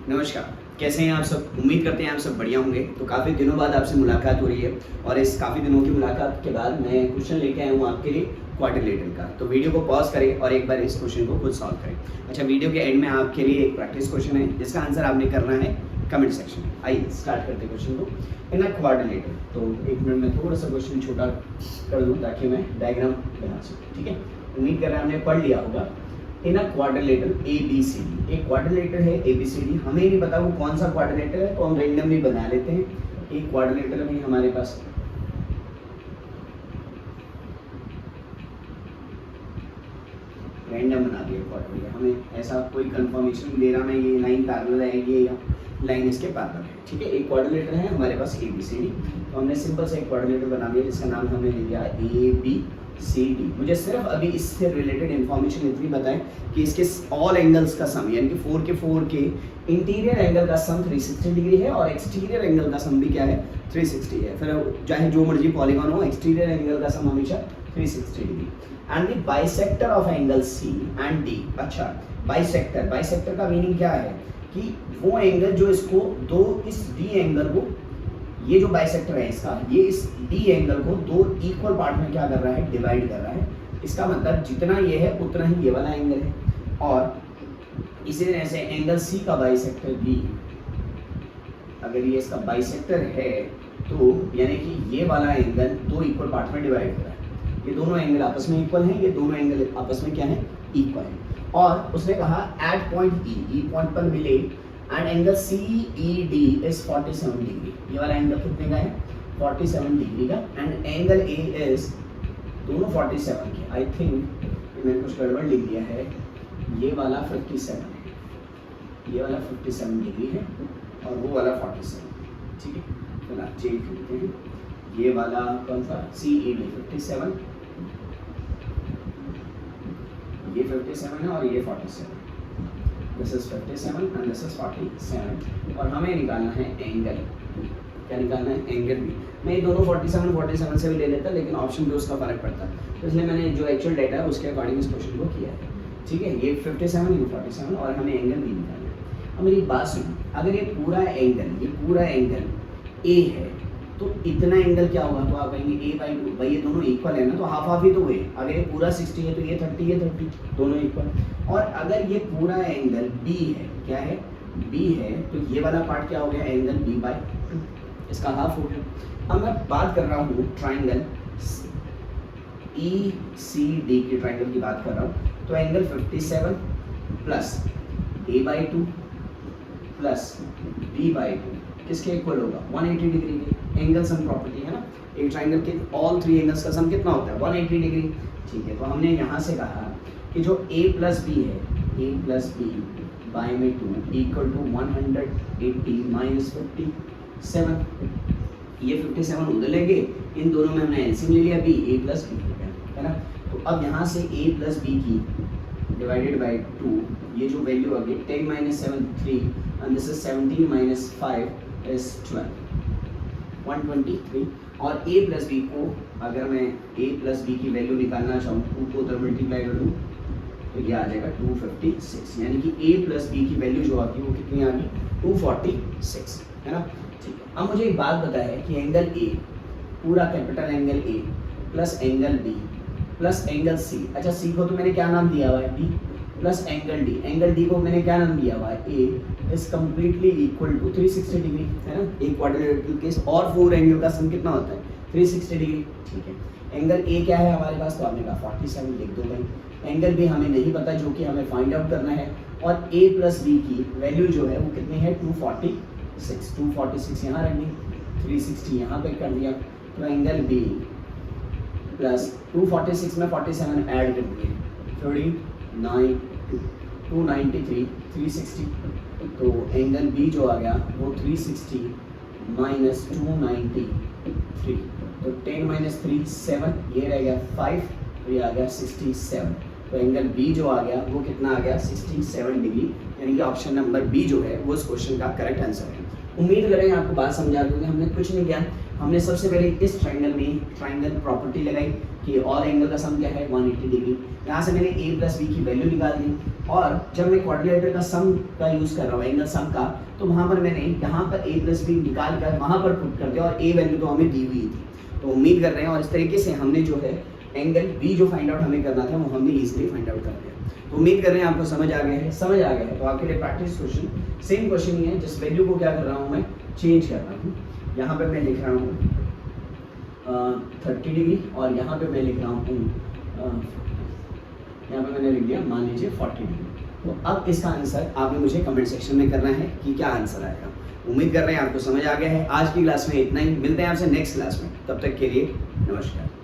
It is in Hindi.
नमस्कार, कैसे हैं आप सब? उम्मीद करते हैं आप सब बढ़िया होंगे। तो काफ़ी दिनों बाद आपसे मुलाकात हो रही है और इस काफ़ी दिनों की मुलाकात के बाद मैं क्वेश्चन लेके आया हूँ आपके लिए क्वाड्रिलेटरल का। तो वीडियो को पॉज करें और एक बार इस क्वेश्चन को खुद सॉल्व करें। अच्छा, वीडियो के एंड में आपके लिए एक प्रैक्टिस क्वेश्चन है जिसका आंसर आपने करना है कमेंट सेक्शन में। आइए स्टार्ट करते हैं क्वेश्चन को। इन अ क्वाड्रिलेटरल, तो एक मिनट में थोड़ा सा क्वेश्चन छोटा कर दूँ ताकि मैं डायग्राम बना सकूँ। ठीक है, उम्मीद कर रहा हूँ आपने पढ़ लिया होगा। इन अ क्वाड्रिलेटरल ABCD, एक क्वाड्रिलेटरल है ABCD, हमें नहीं पता वो कौन सा क्वाड्रिलेटरल है तो हम रैंडमली बना लेते हैं। एक क्वाड्रिलेटरल में हमारे पास रैंडम बना दिया क्वाड्रिलेटरल, हमें ऐसा कोई कंफर्मेशन दे रहा नहीं ये लाइन पैरेलल है ये लाइन इसके पैरेलल है। ठीक है, एक क्वाड्रिलेटरल है हमारे पास ABCD, तो हमने सिंपल से एक क्वाड्रिलेटरल बना दिया जिसका नाम हमने ले लिया ABCD। मुझे सिर्फ अभी इससे रिलेटेड इन्फॉर्मेशन इतनी बताएं कि इसके ऑल एंगल्स का सम यानी कि 4 के इंटीरियर एंगल का सम 360 डिग्री है और एक्सटीरियर एंगल का सम भी क्या है 360 है। फिर चाहे जो मर्जी पॉलीगॉन हो, एक्सटीरियर एंगल का सम हमेशा 360 degree. And the bisector of angle C and D। अच्छा, बाइसेक्टर का मीनिंग क्या है कि वो एंगल जो इसको इस D एंगल को, ये जो बाइसेक्टर है इसका, ये इस D एंगल को दो इक्वल पार्ट में क्या कर रहा है, डिवाइड कर रहा है। इसका मतलब जितना ये है उतना ही ये वाला एंगल है। और इसी तरह से एंगल C का बाइसेक्टर B, अगर ये इसका बाइसेक्टर है तो यानी कि ये वाला एंगल दो इक्वल पार्ट में डिवाइड हो रहा है। ये दोनों एंगल आपस में इक्वल हैं, ये दोनों एंगल आपस में क्या है, इक्वल है। और उसने कहा एट पॉइंट E पॉइंट पर मिले and angle CED is 47 degree. ये वाला एंगल कितने का है, 47 डिग्री का। एंड एंगल A इज, दोनों 47 के, आई थिंक मैंने कुछ गड़बड़ लिख दिया है, ये वाला 57 है, ये वाला 57 डिग्री है और वो वाला 47। ठीक है, फिलहाल चेक करते हैं। ये वाला कौन सा, CED 57, ये 57 है और ये 47। This is 57 and this is 47 और हमें निकालना है एंगल। क्या निकालना है, एंगल भी। मैं ये दोनों 47 से भी ले लेता, लेकिन ऑप्शन पे उसका फर्क पड़ता है, तो इसलिए मैंने जो एक्चुअल डेटा है उसके अकॉर्डिंग इस क्वेश्चन को किया है। ठीक है, ये 57 ये 47 और हमें एंगल भी निकालना है। अब मेरी बात सुनो, अगर ये पूरा एंगल A है तो इतना एंगल क्या होगा, तो आप कहेंगे A/2, भाई ये दोनों इक्वल है ना, तो हाफ हाफ ही तो हुए। अगर ये पूरा 60 है तो ये 30 दोनों इक्वल। और अगर ये पूरा एंगल B है, क्या है, B है, तो ये वाला पार्ट क्या हो गया, एंगल B/2, इसका हाफ हो गया। अब मैं बात कर रहा हूँ ट्राइंगल ECD की, ट्राइंगल की बात कर रहा हूँ, तो angle 57 plus A/2 plus B/2 किसके इक्वल होगा, 180 डिग्री के। एंगल सम प्रॉपर्टी है ना, एक ट्राइंगल के ऑल 3 एंगल्स का सम कितना होता है, 180 डिग्री। ठीक है, तो हमने यहाँ से कहा कि जो A प्लस B है, A प्लस B बाय में 2 इक्वल टू 180 माइनस 57। ये 57 उधर लेंगे, इन दोनों में हमने एलसीएम ले लिया, A प्लस B है ना। तो अब यहाँ से A प्लस B की डिवाइडेड बाई 2, ये जो वैल्यू आ गई 10 minus 7 3 and this is 17 minus 5 is 12, 123। और A प्लस B को अगर मैं A प्लस B की वैल्यू निकालना चाहूँ, 2 को उधर मल्टीप्लाई कर दूँ तो ये आ जाएगा 256, यानी कि A प्लस B की वैल्यू जो आती है वो कितनी आ गई, 246 है ना। ठीक है, अब मुझे एक बात पता है कि एंगल A, पूरा capital angle A plus angle B plus angle C, अच्छा C को तो मैंने क्या नाम दिया हुआ है, B प्लस एंगल D को मैंने क्या नाम दिया हुआ है, A, is completely equal to 360 degree है ना। एक क्वाड्रिलेटरल केस और 4 एंगल का सम कितना होता है, 360 डिग्री। ठीक है, एंगल A क्या है हमारे पास, तो आपने कहा 47 लिख दो भाई। एंगल B हमें नहीं पता, जो कि हमें फाइंड आउट करना है। और A प्लस B की वैल्यू जो है वो कितनी है, 246 यहाँ रख दी, 360 यहाँ पे कर दिया, तो एंगल B प्लस 246 में 47 ऐड कर दिए, 39 293 360, तो एंगल B जो आ गया वो 360 माइनस 293, तो 10 माइनस 3 7, ये रह गया 5, तो ये आ गया 67। तो एंगल B जो आ गया वो कितना आ गया, 67 डिग्री, यानी कि ऑप्शन नंबर B जो है वो इस क्वेश्चन का करेक्ट आंसर है। उम्मीद करें आपको बात समझा दूंगी, हमने कुछ नहीं किया, हमने सबसे पहले इस ट्राइंगल में ट्राइंगल प्रॉपर्टी लगाई कि ऑल एंगल का सम क्या है 180 डिग्री। यहाँ से मैंने a प्लस बी की वैल्यू निकाल दी, और जब मैं क्वाड्रिलेटरल का सम का यूज़ कर रहा हूँ एंगल सम का, तो वहाँ पर मैंने यहाँ पर a प्लस बी निकाल कर वहाँ पर पुट कर दिया, और a वैल्यू तो हमें दी हुई थी। तो उम्मीद कर रहे हैं और इस तरीके से हमने जो है एंगल b जो फाइंड आउट हमें करना था वो हमने इजीली फाइंड आउट कर दिया। तो उम्मीद कर रहे हैं आपको समझ आ गया है। समझ आ गया है तो आपके लिए प्रैक्टिस क्वेश्चन सेम क्वेश्चन ही है, जिस वैल्यू को क्या कर रहा हूँ मैं चेंज कर रहा हूँ। यहाँ पे मैं लिख रहा हूँ 30 डिग्री, और यहाँ पे मैं लिख रहा हूँ यहाँ पे मैंने लिख दिया मान लीजिए 40 डिग्री। तो अब इसका आंसर आपने मुझे कमेंट सेक्शन में करना है कि क्या आंसर आएगा। उम्मीद कर रहे हैं आपको समझ आ गया है। आज की क्लास में इतना ही, मिलते हैं आपसे नेक्स्ट क्लास में, तब तक के लिए नमस्कार।